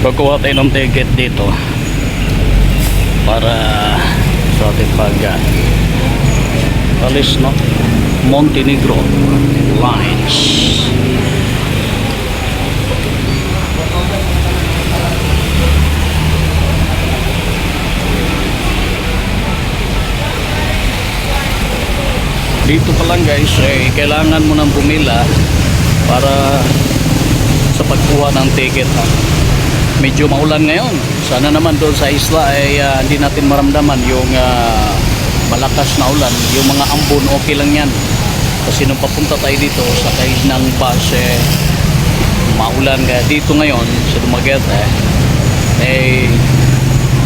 Kukuha tayo ng ticket dito para sa ating alis, no? Montenegro Lines. Dito pa lang guys, kailangan mo nang bumila para sa pagkuha ng ticket, no? Medyo maulan ngayon. Sana naman doon sa isla ay hindi natin maramdaman yung malakas na ulan. Yung mga ambon okay lang yan. Kasi nung papunta tayo dito sakay ng bus, maulan nga dito ngayon sa Dumaguete,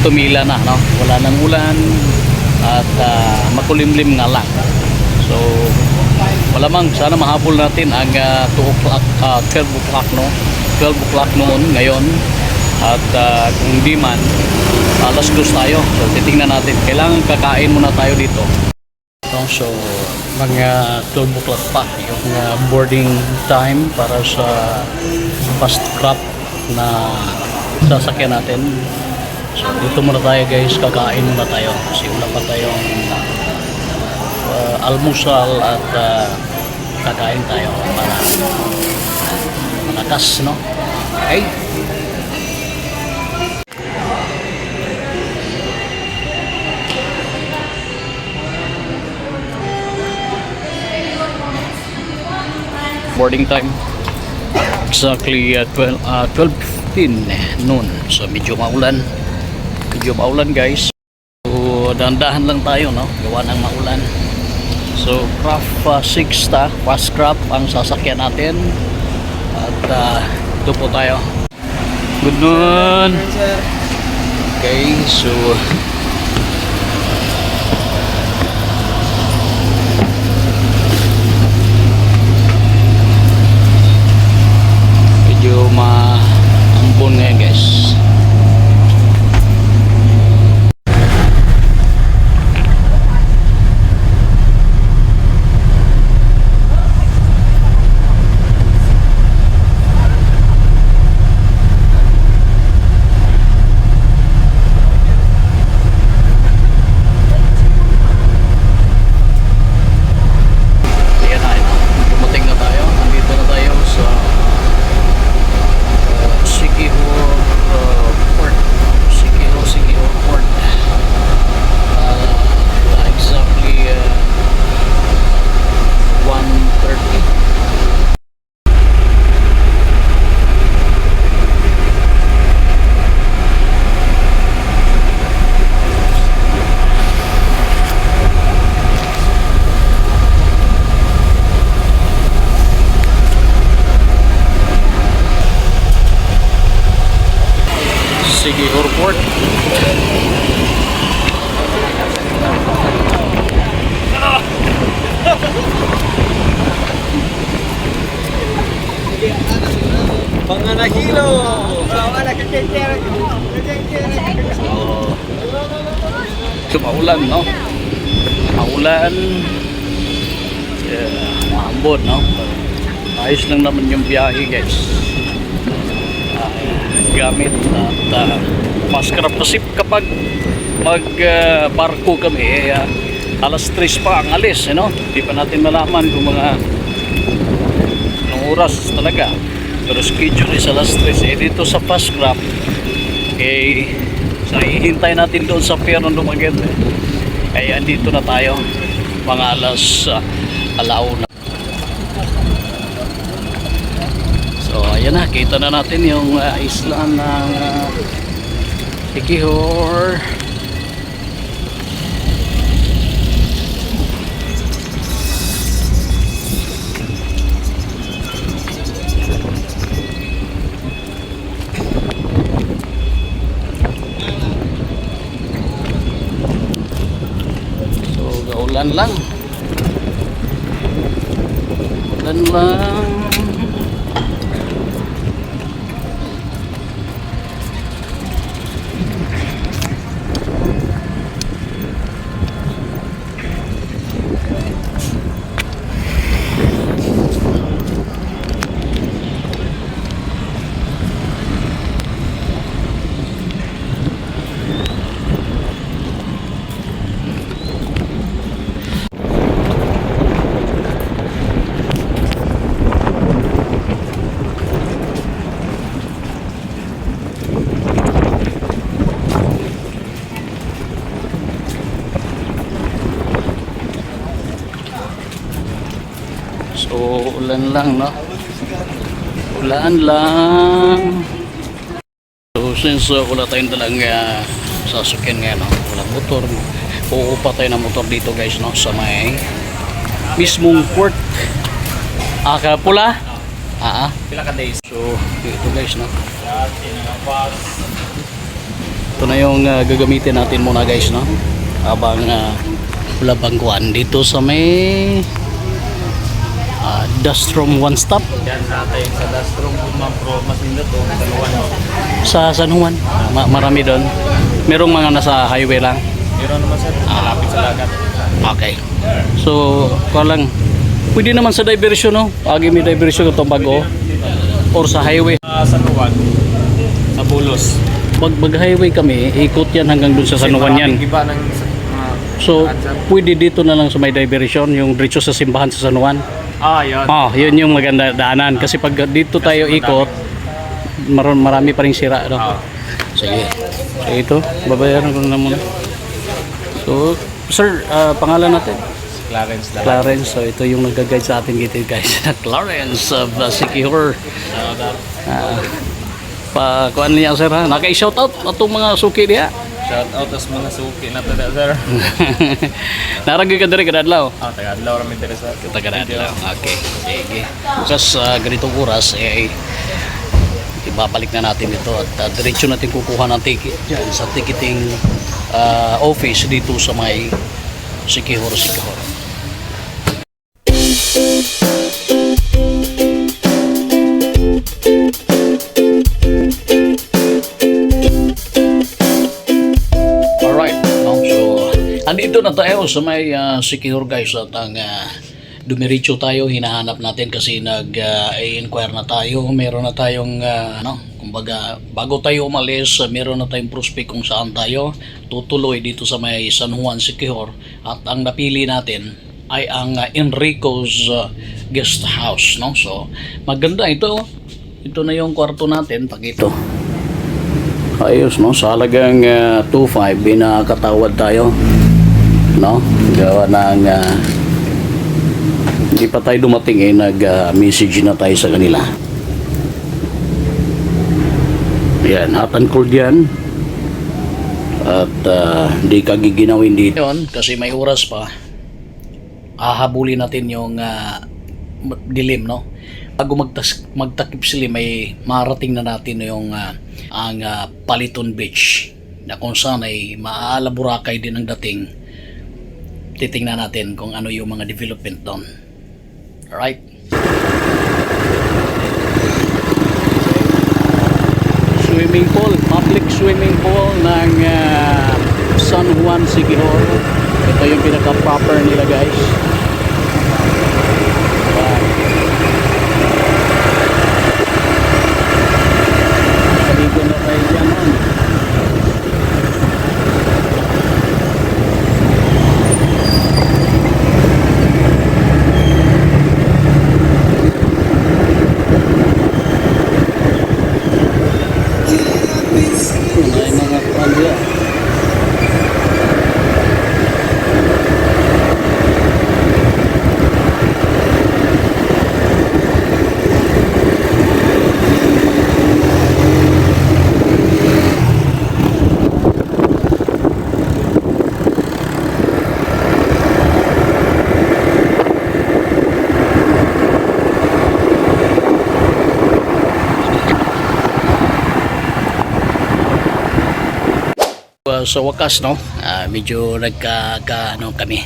tumila na, no? Wala nang ulan at makulimlim nga lang. So malamang sana mahabol natin ang 2 o'clock, 12 o'clock, no? 12 o'clock noon ngayon. At kung di man, alas 2 tayo. So titingnan natin. Kailangan kakain muna tayo dito. So mga 12 o'clock pa yung boarding time para sa fast crop na sasakyan natin. So dito muna tayo guys, kakain muna tayo kasi wala pa tayong almusal at kakain tayo para malakas, no? Okay. Boarding time exactly 12:15 noon. So medyo maulan guys. So dahan-dahan lang tayo, no? Gawa ng maulan. So craft 6 fast craft ang sasakyan natin. At ito po tayo. Good noon. Okay, so medyo maambon ngayon guys. Siquijor Port. Panganahilo. So maulan, no? Maulan. Maambon, no? Ayos lang naman yung biyahe guys. Gamit at maskarap kasi kapag mag-barko kami, alas 3 pa ang alis, no? Di pa natin malaman kung mga anong oras talaga, pero schedule is alas 3. Dito sa fast craft, sa ihintay natin doon sa pier ng Dumaguete, andito na tayo mga alas 1:00. So ayan na, kita na natin yung isla ng Siquijor. So gaulan lang. Ulan lang. Ulan lang, no? Ulan lang. So, since wala tayong dalang sasakyan ngayon, no? Walang motor. Uupa tayo ng motor dito, guys, no? Sa may mismong port. Pula? Pila ka days? So, ito guys, no? Ito na yung gagamitin natin muna, guys, no? Habang wala bangkuan dito sa may Dustrom One Stop Yan natin sa Dustrom Ma'am Pro Masindot o Sanuan. sa San Juan. Marami doon. Merong mga nasa highway lang. Meron naman sir, malapit sa dagat. Okay. So, lang. Pwede naman sa diversion, no? Agi may diversion itong bago. Or sa highway. Sanuan, sa Bulos. Mag highway kami, ikot yan hanggang dun sa San Juan yan. Iba ng So, pwede dito na lang sa may diversion, yung diretso sa simbahan sa San Juan. yun. Yun yung maganda daanan. Kasi pag dito tayo ikot, marami pa rin sira, no? Sige. So, ito, babayaran ko na muna. So, sir, pangalan natin? Clarence lang. Clarence. So, ito yung nag-guide sa atin dito, guys. Clarence of Sikihor. Kuan niya, sir, ha? Naka-shoutout itong mga suki niya. Shout out as mga suki na tada sir. Naragi ka diri kadadlaw. Tagadlaw rami diri sir. Kadadlaw. Okay. Sige. Bukas ganitong oras ibabalik na natin ito at diretso natin kukuha ng ticket dyan sa ticketing office dito sa may Sikihor. Andito na tayo sa may Sikihor, guys, at ang dumiretso tayo, hinahanap natin kasi nag-inquire na tayo, meron na tayong kumbaga bago tayo umalis, meron na tayong prospect kung saan tayo tutuloy dito sa may San Juan, Sikihor, at ang napili natin ay ang Enrico's Guest House, no? So maganda ito na yung kwarto natin, pag ito ayos, no? Sa halagang 2.5 binakatawad tayo, no? Gawa ng hindi pa tayo dumating nag-message na tayo sa kanila. Yan, hot and cold yan. At hindi ka giginawin dito yun, kasi may oras pa. Hahabulin natin yung dilim, no? Bago magtakip sila, may marating na natin yung ang Paliton Beach, na kung saan ay Maala Boracay din ang dating. Titingnan natin kung ano yung mga development doon. Alright. Swimming pool, public swimming pool ng San Juan, Sikihor. Ito yung pinaka-proper nila, guys. Paligo na tayo dyan, man. Ay, mga pamilya. Sa wakas, no, medyo kami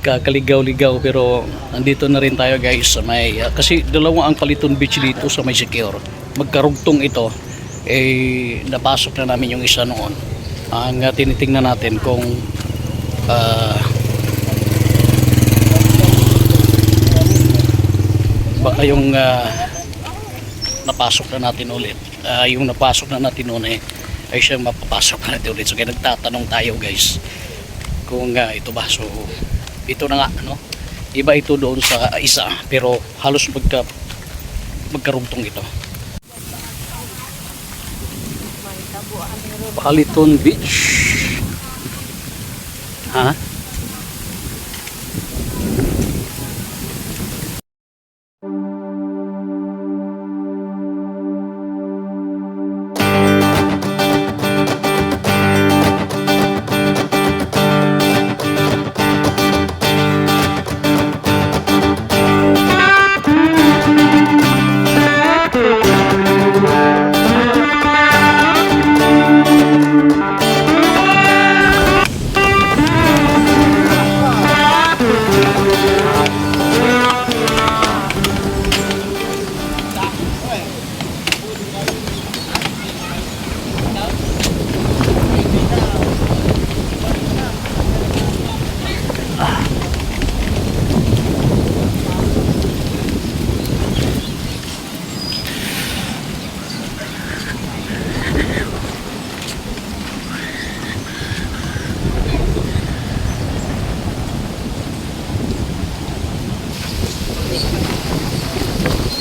kakaligaw-ligaw, pero nandito na rin tayo, guys, sa may kasi dalawa ang Paliton Beach dito sa may Sikihor. Magkarugtong ito, napasok na namin yung isa noon. Ang tinitingnan natin kung baka yung napasok na natin ulit, yung napasok na natin noon ay siyang mapapasok na natin ulit. So kaya nagtatanong tayo, guys, kung ito ba. So ito na nga, no? Iba ito doon sa isa, pero halos magkarugtong ito. Paliton Beach. Ha?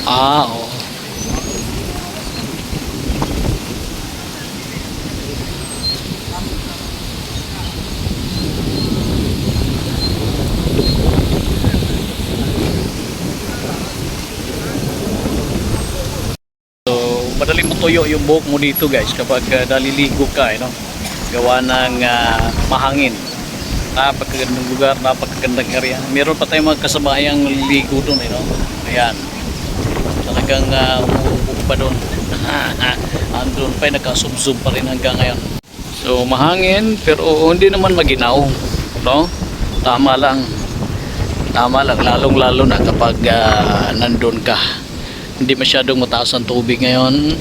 Oo. So, madaling matuyo yung buhok mo dito guys kapag naliligo ka, no? Gawa ng mahangin. Napakagandang lugar, napakagandang area. Meron pa tayong mga kasabayang ligo doon, no? Ayan. Talagang umuubog pa doon. Andun pa, nakasubsub pa rin hanggang ngayon. So, mahangin, pero hindi naman maginaw, no? Tama lang. Tama lang, lalong-lalo na kapag nandun ka. Hindi masyadong mataas ang tubig ngayon.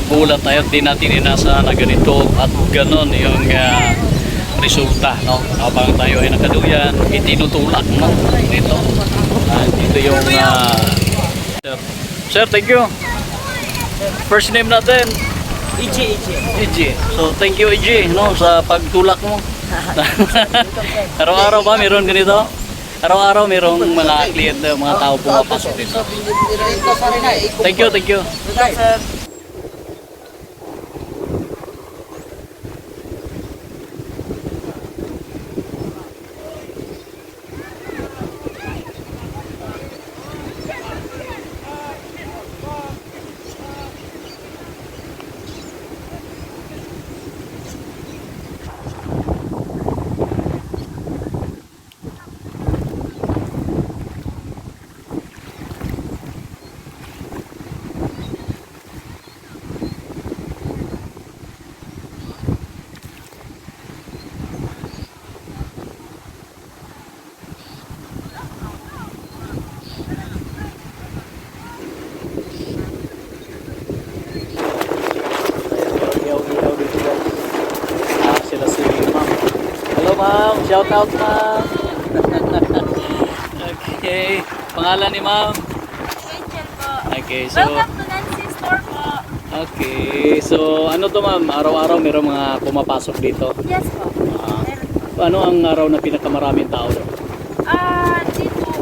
Gulat tayo, di natin inasa na ganito at ganon yung resulta, no? Habang tayo ay nakaduyan, itinutulak, no? Dito. Dito yung sir, thank you. First name natin? EJ. So, thank you EJ, no? Sa pagtulak mo. Araw-araw ba meron ganito? Araw-araw merong mga client, mga tao pumapasok dito. Thank you. Ma'am, shout out ma'am. Okay, pangalan ni ma'am? Angel po. Okay, so Welcome to Nancy Store po. okay, so ano to ma'am? Araw-araw mayroong mga pumapasok dito. Yes po. Meron po. Ano ang araw na pinakamaraming tao doon? Dito,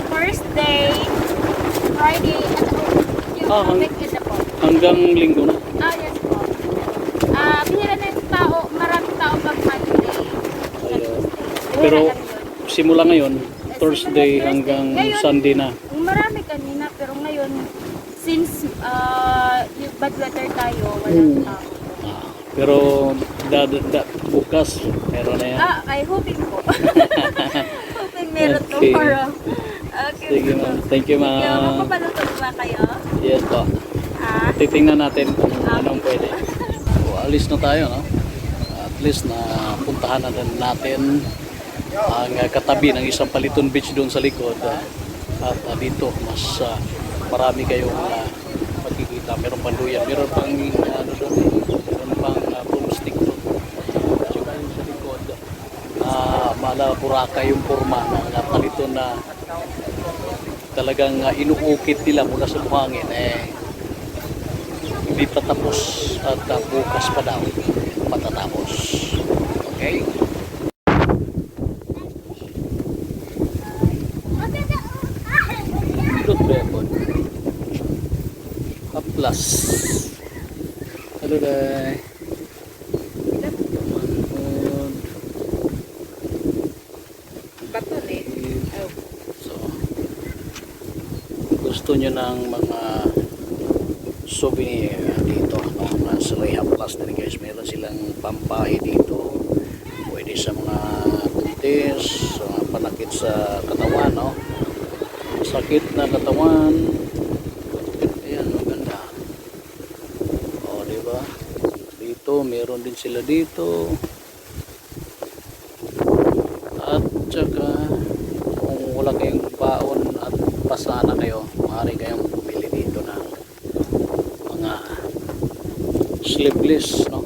Thursday, Friday, at yung weekend na po. Hanggang linggo na. Yes po. Bihira na yung tao, maraming tao pag Monday. Ayun. Bihira Pero lang yun. simula ngayon, Thursday hanggang Ngayon, Sunday na. Marami kanina, pero ngayon, since yung bad weather tayo, walang tao. Pero bukas meron na yan. I hoping po. Hoping meron Okay. tomorrow. Okay. Sige ma'am. Thank you ma'am. Magpapaluto ba kayo? Yes po. Titingnan natin kung anong pwede. So, alis na tayo, no? At least na puntahan na din natin ang katabi ng isang Paliton Beach doon sa likod. At dito, mas marami kayong makikita. Meron pang luya, meron pang ano doon, meron pang broomstick doon. Tsaka yung sa likod, Malaburaca yung forma ng Paliton na talagang inuukit nila mula sa buhangin. Hindi pa tapos at bukas pa daw matatapos. Okay? Good record. Plus. Hello day. So, gusto nyo ng mga souvenir dito, no? Sa Rehab Plus din guys, meron silang pampahe dito. Pwede sa mga buntis, sa mga panakit sa katawan, no? Sakit na katawan. Ayan, maganda. O, diba? Dito, meron din sila dito. At saka, kung wala kayong baon at pasana kayo, maaari kayong bumili dito ng mga sleeveless, no?